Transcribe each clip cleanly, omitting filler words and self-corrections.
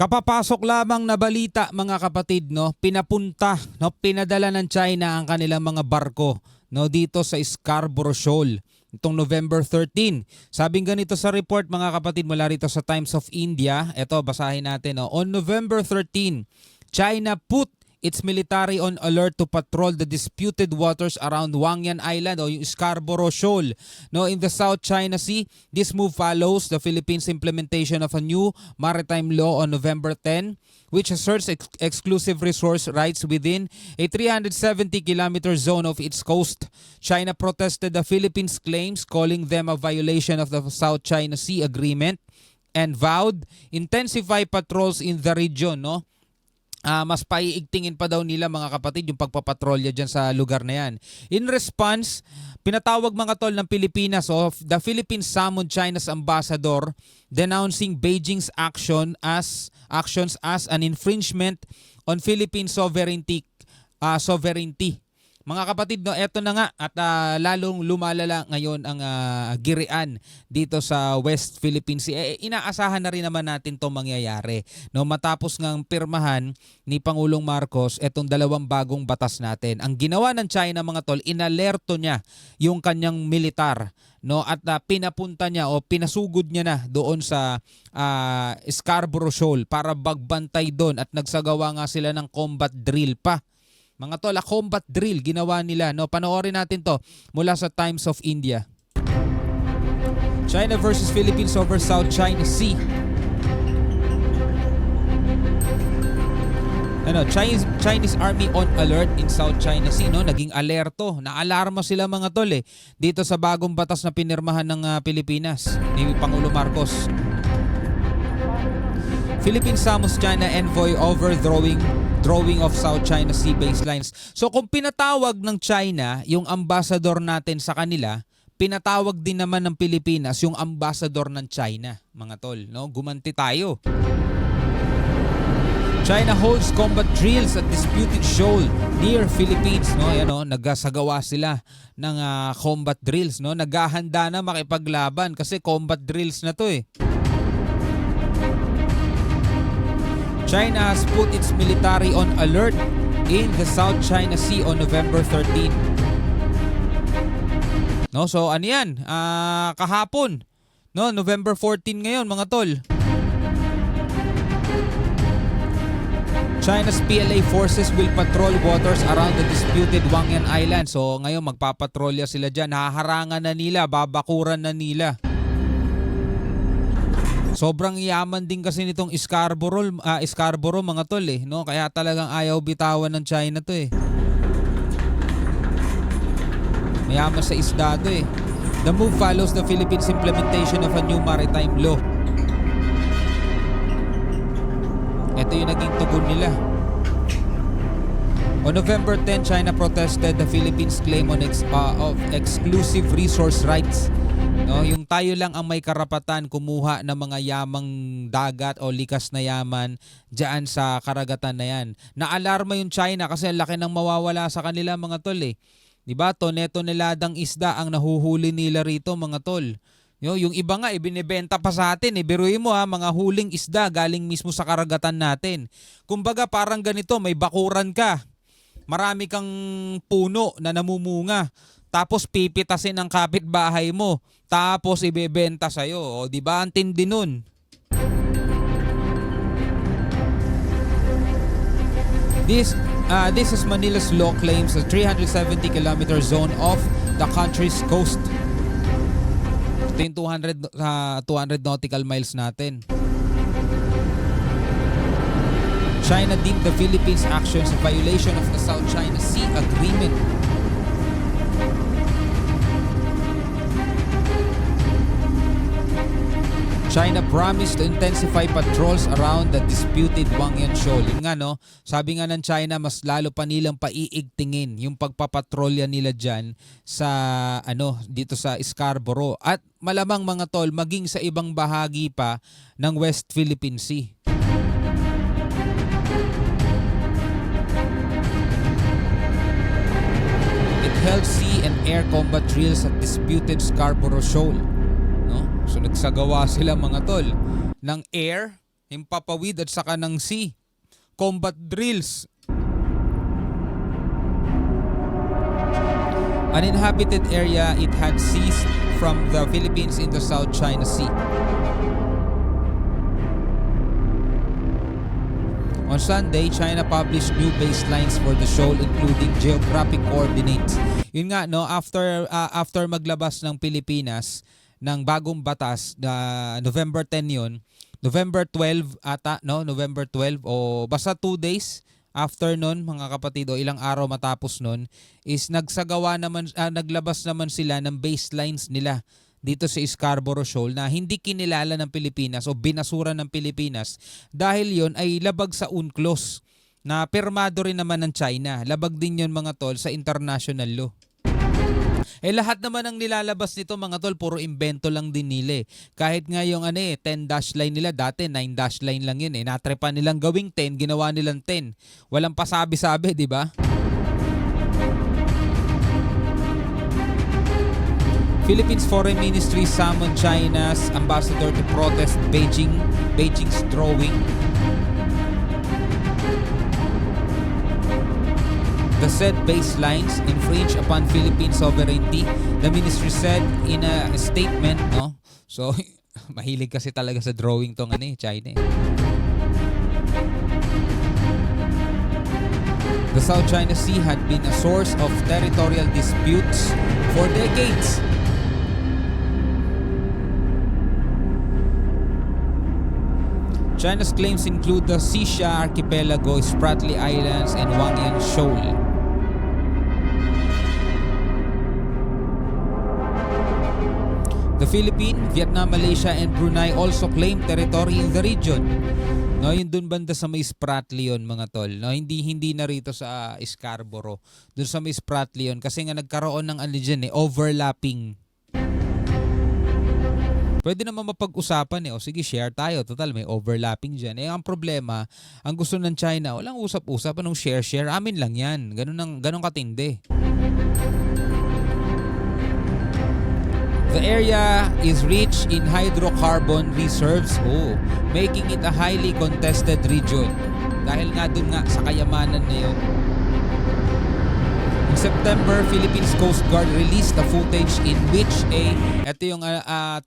Kapapasok lamang na balita mga kapatid, no, pinapunta, no, pinadala ng China ang kanilang mga barko, no, dito sa Scarborough Shoal itong November 13. Sabing ganito sa report mga kapatid mula rito sa Times of India. Ito basahin natin, no. On November 13, China put its military on alert to patrol the disputed waters around Wangyan Island o yung Scarborough Shoal, no, in the South China Sea. This move follows the Philippines' implementation of a new maritime law on November 10, which asserts exclusive resource rights within a 370-kilometer zone of its coast. China protested the Philippines' claims, calling them a violation of the South China Sea Agreement, and vowed intensify patrols in the region, no. Mas paiigtingin pa daw nila mga kapatid yung pagpapatrolya dyan sa lugar na yan. In response, pinatawag mga tol ng Pilipinas of the Philippines summoned China's ambassador denouncing Beijing's actions as an infringement on Philippine sovereignty. Mga kapatid, no, eto na nga at lalong lumalala ngayon ang girian dito sa West Philippine Sea. Inaasahan na rin naman natin 'tong mangyayari, no, matapos ngang pirmahan ni Pangulong Marcos etong dalawang bagong batas natin. Ang ginawa ng China mga tol, inalerto niya yung kanyang militar, no, at pinapunta niya o pinasugod niya na doon sa Scarborough Shoal para bagbantay doon at nagsagawa nga sila ng combat drill pa. Mga tol, combat drill ginawa nila, no? Panoorin natin to mula sa Times of India. China versus Philippines over South China Sea. Chinese Army on alert in South China Sea, no? Naging alerto, naalarma sila mga tol dito sa bagong batas na pinirmahan ng Pilipinas ni Pangulo Marcos. Philippines summons China envoy over drawing of South China Sea baselines. So kung pinatawag ng China yung ambassador natin sa kanila, pinatawag din naman ng Pilipinas yung ambassador ng China, mga tol, no? Gumanti tayo. China holds combat drills at disputed shoal near Philippines, no? Ayan, no? Nagsagawa sila ng combat drills, no? Naghahanda na makipaglaban kasi combat drills na to China has put its military on alert in the South China Sea on November 13. No, so ano yan? Kahapon, no, November 14 ngayon mga tol. China's PLA forces will patrol waters around the disputed Wangyan Island. So ngayon magpapatrolya sila dyan. Haharangan na nila, babakuran na nila. Sobrang yaman din kasi nitong Scarborough mga tol no? Kaya talagang ayaw bitawan ng China to Mayaman sa isda to The move follows the Philippines implementation of a new maritime law. Ito yung naging tugon nila. On November 10, China protested the Philippines' claim on of exclusive resource rights. No, yung tayo lang ang may karapatan kumuha ng mga yamang dagat o likas na yaman diyan sa karagatan na yan. Naalarma yung China kasi ang laki ng mawawala sa kanila mga tol Diba? Toneladang isda ang nahuhuli nila rito mga tol. Yung iba nga ibinebenta pa sa atin Biruin mo mga huling isda galing mismo sa karagatan natin. Kumbaga parang ganito, may bakuran ka. Marami kang puno na namumunga. Tapos pipitasin ng kapitbahay mo. Tapos ibebenta sa'yo. O diba? Ang tindi nun. This is Manila's law claims a 370-kilometer zone off the country's coast. Ito yung 200 nautical miles natin. China deemed the Philippines' actions a violation of the South China Sea Agreement. China promised to intensify patrols around the disputed Wangyan Shoal. Yun nga, no? Sabi nga ng China, mas lalo pa nilang paiigtingin yung pagpapatrolya nila dyan sa, dito sa Scarborough. At malamang mga tol, maging sa ibang bahagi pa ng West Philippine Sea. It held sea and air combat drills at disputed Scarborough Shoal. So nagsagawa sila mga tol ng air himpapawid at saka ng sea. Combat drills. Uninhabited area, it had ceased from the Philippines in the South China Sea. On Sunday, China published new baselines for the shoal including geographic coordinates. Yun nga, no, after maglabas ng Pilipinas ng bagong batas, November 10 yun, November 12 ata, no, November 12 o basta 2 days after nun, mga kapatid, o ilang araw matapos nun, is naglabas naman sila ng baselines nila dito sa Scarborough Shoal na hindi kinilala ng Pilipinas o binasura ng Pilipinas dahil yon ay labag sa UNCLOS na pirmado rin naman ng China. Labag din yon mga tol sa international law. Lahat naman ang nilalabas nito mga tol, puro invento lang din nila. Kahit nga yung 10 dash line nila, dati 9 dash line lang yun. Natrepan nilang gawing 10, ginawa nilang 10. Walang pasabi-sabi, di ba? Philippines Foreign Ministry summoned China's ambassador to protest Beijing's drawing. The said baselines infringe upon Philippine sovereignty, the ministry said in a statement, no? So, mahilig kasi talaga sa drawing tong China. The South China Sea had been a source of territorial disputes for decades. China's claims include the Xisha Archipelago, Spratly Islands, and Wangyan Shoal. The Philippines, Vietnam, Malaysia, and Brunei also claim territory in the region. No, yun dun banda sa may Spratly yun, mga tol. No, hindi na rito sa Scarborough. Dun sa may Spratly yun kasi nga nagkaroon ng overlapping. Pwede naman mapag-usapan o sige, share tayo. Total, may overlapping dyan. Ang problema, ang gusto ng China, walang usap-usap. Anong share? Amin lang yan. Ganun katindi. The area is rich in hydrocarbon reserves, making it a highly contested region. Dahil nga dun nga sa kayamanan na yun. In September, Philippines Coast Guard released a footage in which ito yung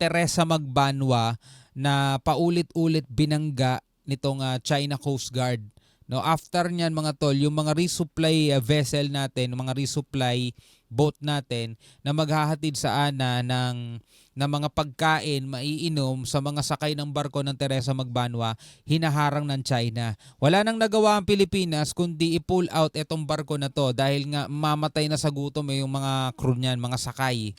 Teresa Magbanwa na paulit-ulit binangga nitong China Coast Guard. No, after niyan mga tol, yung mga resupply vessel natin, mga resupply boat natin na maghahatid sa ng mga pagkain, maiinom sa mga sakay ng barko ng Teresa Magbanwa, hinaharang ng China. Wala nang nagawa ang Pilipinas kundi i-pull out itong barko na to dahil nga mamatay na sa gutom yung mga crew niyan, mga sakay.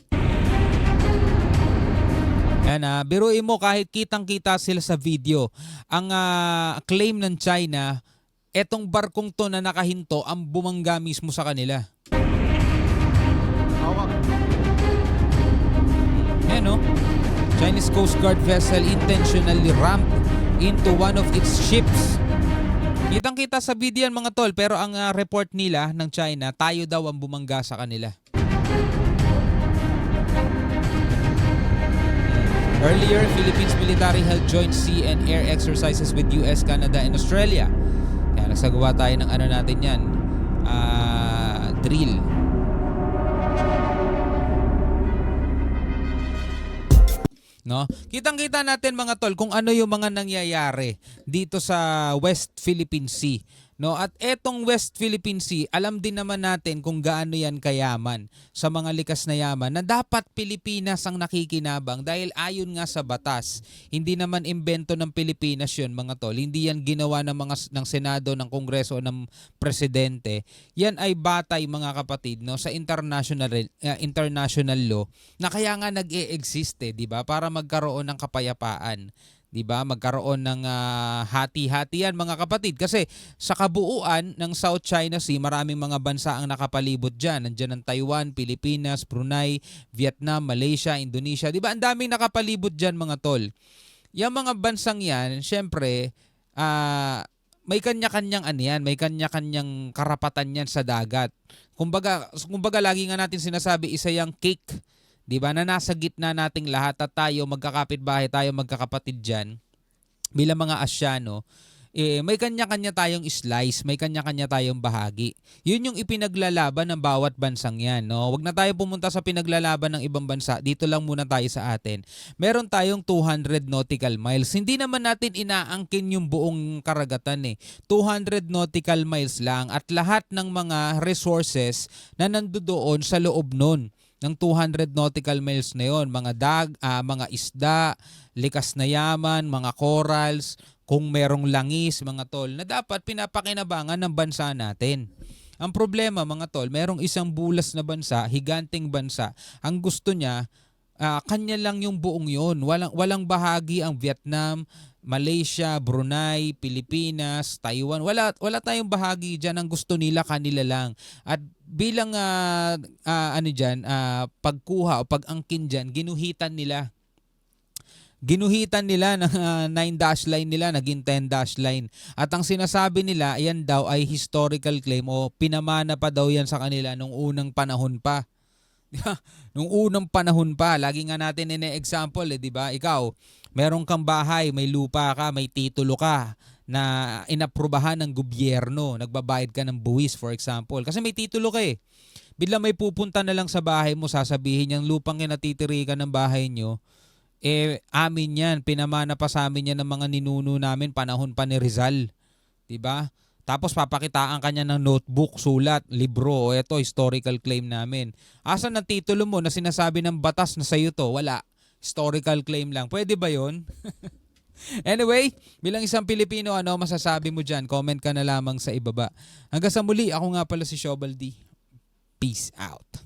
Yan, biruin mo kahit kitang-kita sila sa video. Ang claim ng China, etong barkong to na nakahinto ang bumangga mismo sa kanila. Yan, Chinese Coast Guard vessel intentionally rammed into one of its ships. Kitang-kita sa video yan mga tol, pero ang report nila ng China, tayo daw ang bumangga sa kanila. Earlier, Philippines military held joint sea and air exercises with US, Canada, and Australia. Kaya nagsagawa tayo ng natin yan, drill. No? Kitang-kita natin mga tol kung ano yung mga nangyayari dito sa West Philippine Sea. No, at etong West Philippine Sea, alam din naman natin kung gaano yan kayaman sa mga likas na yaman na dapat Pilipinas ang nakikinabang dahil ayon nga sa batas. Hindi naman imbento ng Pilipinas yun mga tol. Hindi yan ginawa ng Senado, ng Kongreso, ng Presidente. Yan ay batay mga kapatid no, sa international law na kaya nga nag-e-exist di ba? Para magkaroon ng kapayapaan. Diba? Magkaroon ng hati-hatian mga kapatid kasi sa kabuuan ng South China Sea maraming mga bansa ang nakapalibot diyan. Nandiyan ang Taiwan, Pilipinas, Brunei, Vietnam, Malaysia, Indonesia. Diba? Ang daming nakapalibot diyan mga tol. Yung mga bansang yan, syempre, may kanya-kanyang may kanya-kanyang karapatan yan sa dagat. Kumbaga lagi nga natin sinasabi isa yung cake. Diba na nasa gitna nating lahat at tayo magkakapitbahay, tayo magkakapatid dyan. bilang mga Asyano, may kanya-kanya tayong slice, may kanya-kanya tayong bahagi. Yun yung ipinaglalaban ng bawat bansang yan. No? Huwag na tayo pumunta sa pinaglalaban ng ibang bansa. Dito lang muna tayo sa atin. Meron tayong 200 nautical miles. Hindi naman natin inaangkin yung buong karagatan. 200 nautical miles lang at lahat ng mga resources na nandoon sa loob nun ng 200 nautical miles na yon, mga isda, likas na yaman, mga corals, kung merong langis, mga tol, na dapat pinapakinabangan ng bansa natin. Ang problema, mga tol, merong isang bulas na bansa, higanting bansa, ang gusto niya, kanya lang yung buong yun. Walang bahagi ang Vietnam, Malaysia, Brunei, Pilipinas, Taiwan. Wala tayong bahagi dyan. Ang gusto nila, kanila lang. At bilang pagkuha o pag-angkin dyan, ginuhitan nila ng 9-dash line nila, naging 10-dash line. At ang sinasabi nila, yan daw ay historical claim o pinamana pa daw yan sa kanila nung unang panahon pa. Nung unang panahon pa, lagi nga natin ine-example, di ba? Ikaw, meron kang bahay, may lupa ka, may titulo ka na inaprubahan ng gobyerno, nagbabayad ka ng buwis, for example. Kasi may titulo ka eh. Bigla may pupunta na lang sa bahay mo, sasabihin yung lupang kinatitirikan ng bahay nyo, amin yan, pinamana pa sa amin yan ng mga ninuno namin panahon pa ni Rizal. Diba? Tapos papakitaan ka niya ng notebook, sulat, libro, o eto, historical claim namin. Asan ang titulo mo na sinasabi ng batas na sa'yo to? Wala. Historical claim lang. Pwede ba yun? Anyway, bilang isang Pilipino, ano masasabi mo dyan? Comment ka na lamang sa ibaba. Hanggang sa muli, ako nga pala si Shobaldi. Peace out.